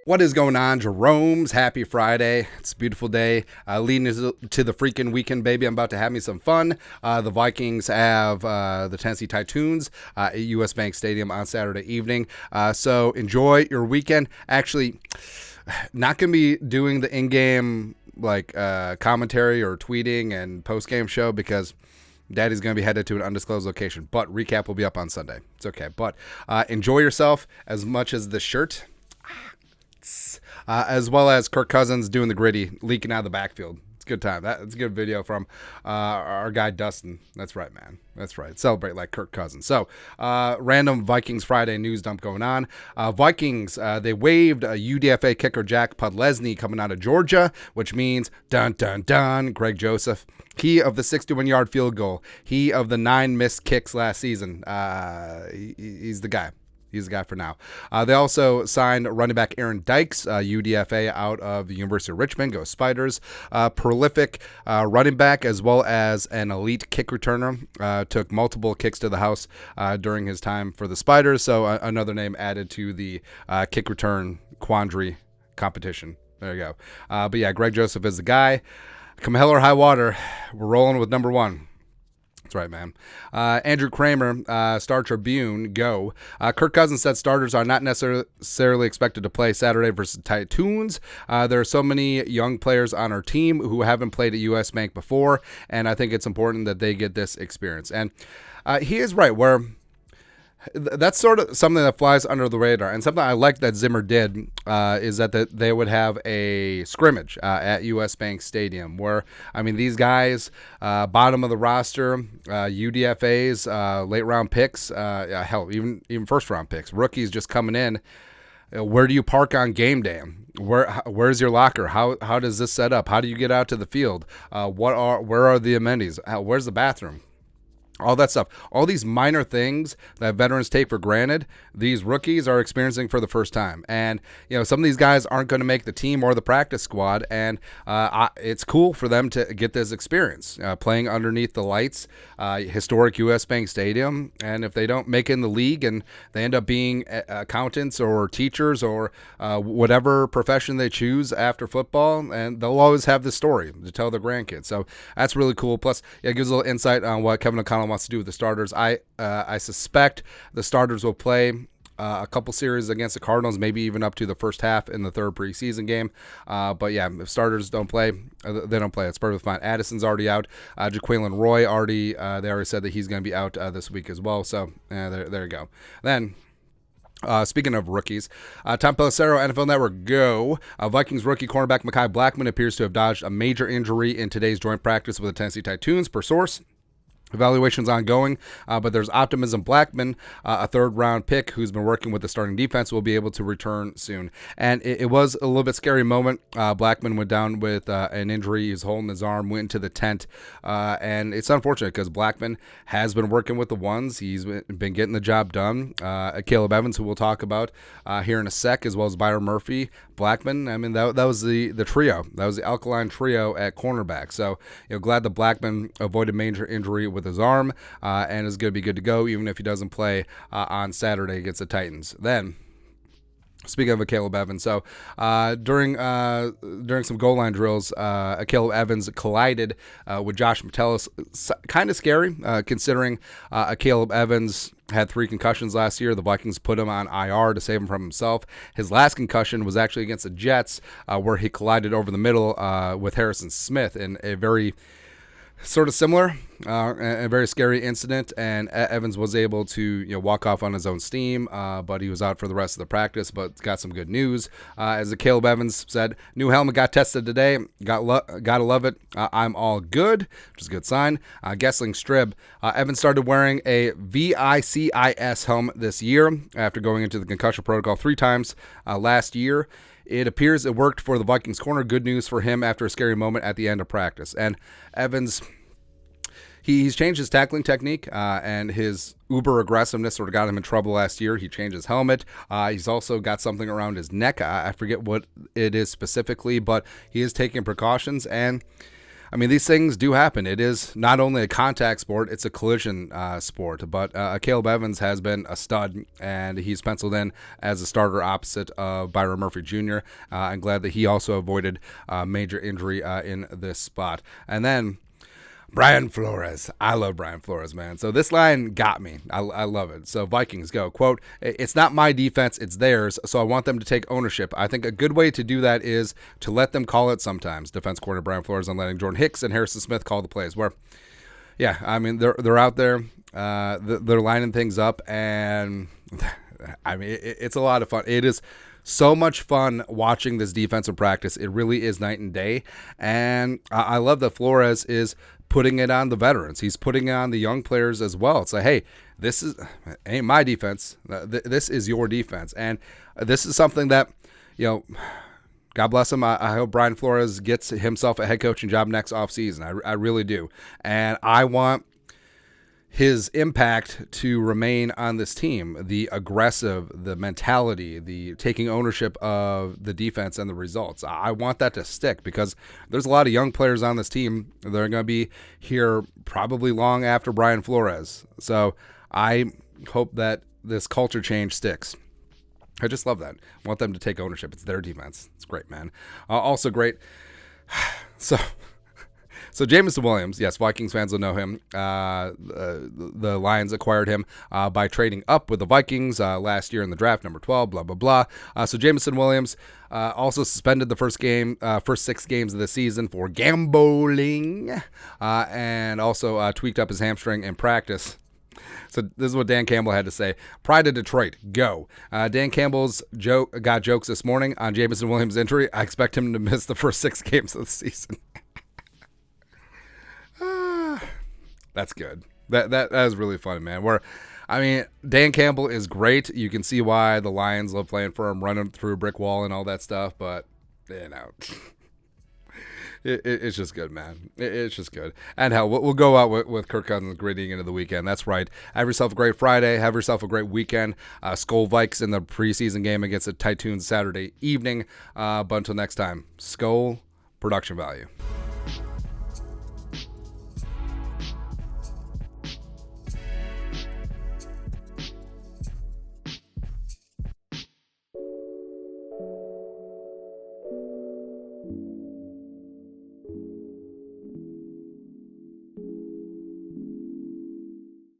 What is going on, Jerome's? Happy Friday. It's a beautiful day. Leading to the freaking weekend, baby. I'm about to have me some fun. The Vikings have the Tennessee Titans at US Bank Stadium on Saturday evening. So enjoy your weekend. Actually, not going to be doing the in-game commentary or tweeting and post-game show because Daddy's going to be headed to an undisclosed location. But recap will be up on Sunday. It's okay. But enjoy yourself as much as the shirt. As well as Kirk Cousins doing the Griddy, leaking out of the backfield. It's a good time. That's a good video from our guy Dustin. That's right, man. That's right. Celebrate like Kirk Cousins. So, random Vikings Friday news dump going on. Vikings, they waived UDFA kicker Jack Podlesny coming out of Georgia, which means, dun, dun, dun, Greg Joseph. He of the 61-yard field goal. He of the 9 missed kicks last season. He's the guy. He's the guy for now. They also signed running back Aaron Dykes, UDFA out of the University of Richmond. Go Spiders. Prolific running back as well as an elite kick returner. Took multiple kicks to the house during his time for the Spiders. So another name added to the kick return quandary competition. There you go. But yeah, Greg Joseph is the guy. Come hell or high water, we're rolling with number 1. That's right, man. Andrew Kramer, Star Tribune, go. Kirk Cousins said starters are not necessarily expected to play Saturday versus Titans. There are so many young players on our team who haven't played at US Bank before, and I think it's important that they get this experience. And he is right, where that's sort of something that flies under the radar. And something I like that Zimmer did is that they would have a scrimmage at US Bank Stadium where, I mean, these guys, bottom of the roster, UDFAs, late round picks, hell, even first round picks, rookies just coming in. Where do you park on game day? Where's your locker? How does this set up? How do you get out to the field? Where are the amenities? Where's the bathroom? All that stuff. All these minor things that veterans take for granted, these rookies are experiencing for the first time. And, you know, some of these guys aren't going to make the team or the practice squad, and it's cool for them to get this experience, playing underneath the lights, historic US Bank Stadium. And if they don't make it in the league and they end up being accountants or teachers or whatever profession they choose after football, and they'll always have this story to tell their grandkids. So that's really cool. Plus, it gives a little insight on what Kevin O'Connell wants to do with the starters. I suspect the starters will play a couple series against the Cardinals, maybe even up to the first half in the third preseason game. But yeah, if starters don't play, they don't play. It's perfectly fine. Addison's already out. Jaquelin Roy they already said that he's going to be out this week as well. So there you go. Then, speaking of rookies, Tom Pelissero, NFL Network, go. Vikings rookie cornerback Mekhi Blackman appears to have dodged a major injury in today's joint practice with the Tennessee Titans, per source. Evaluation's ongoing, but there's optimism. Blackman, a third-round pick who's been working with the starting defense, will be able to return soon. And it was a little bit scary moment. Blackman went down with an injury. He's holding his arm, went into the tent. And it's unfortunate because Blackman has been working with the ones. He's been getting the job done. Akayleb Evans, who we'll talk about here in a sec, as well as Byron Murphy, Blackman. I mean, that was the trio. That was the alkaline trio at cornerback. So, glad that Blackman avoided major injury with his arm and is going to be good to go even if he doesn't play on Saturday against the Titans. Then, speaking of Akayleb Evans, so during some goal line drills, Akayleb Evans collided with Josh Metellus. Kind of scary considering Akayleb Evans had 3 concussions last year. The Vikings put him on IR to save him from himself. His last concussion was actually against the Jets, where he collided over the middle with Harrison Smith in a very sort of similar, a very scary incident, and Evans was able to walk off on his own steam, but he was out for the rest of the practice, but got some good news. As Akayleb Evans said, new helmet got tested today, gotta love it, I'm all good, which is a good sign. Gessling Strib, Evans started wearing a VICIS helmet this year after going into the concussion protocol 3 times last year. It appears it worked for the Vikings corner. Good news for him after a scary moment at the end of practice. And Evans, he's changed his tackling technique, and his uber aggressiveness sort of got him in trouble last year. He changed his helmet. He's also got something around his neck. I forget what it is specifically, but he is taking precautions. And I mean, these things do happen. It is not only a contact sport, it's a collision sport. But Akayleb Evans has been a stud, and he's penciled in as a starter opposite of Byron Murphy Jr. I'm glad that he also avoided major injury in this spot. And then Brian Flores. I love Brian Flores, man. So this line got me. I love it. So Vikings go, quote, "It's not my defense, it's theirs, so I want them to take ownership. I think a good way to do that is to let them call it sometimes." Defense coordinator Brian Flores on letting Jordan Hicks and Harrison Smith call the plays. Where, yeah, I mean, they're out there. They're lining things up, and I mean, it's a lot of fun. It is so much fun watching this defensive practice. It really is night and day, and I love that Flores is putting it on the veterans. He's putting it on the young players as well. It's like, hey, this ain't my defense. This is your defense, and this is something that, God bless him. I hope Brian Flores gets himself a head coaching job next offseason. I really do, and I want his impact to remain on this team, the aggressive, the mentality, the taking ownership of the defense and the results. I want that to stick because there's a lot of young players on this team that are going to be here probably long after Brian Flores. So I hope that this culture change sticks. I just love that. I want them to take ownership. It's their defense. It's great, man. Also great. So Jameson Williams, yes, Vikings fans will know him. The Lions acquired him by trading up with the Vikings last year in the draft, number 12, blah, blah, blah. So Jameson Williams also suspended the first 6 games of the season for gambling, and also tweaked up his hamstring in practice. So this is what Dan Campbell had to say. Pride of Detroit, go. Dan Campbell's got jokes this morning on Jameson Williams' injury. I expect him to miss the first 6 games of the season. That's good. That is really fun, man. Dan Campbell is great. You can see why the Lions love playing for him, running through a brick wall and all that stuff. But it's just good, man. It's just good. And hell, we'll go out with Kirk Cousins gritting into the weekend. That's right. Have yourself a great Friday. Have yourself a great weekend. Skol Vikes in the preseason game against the Titans Saturday evening. But until next time, Skol, production value.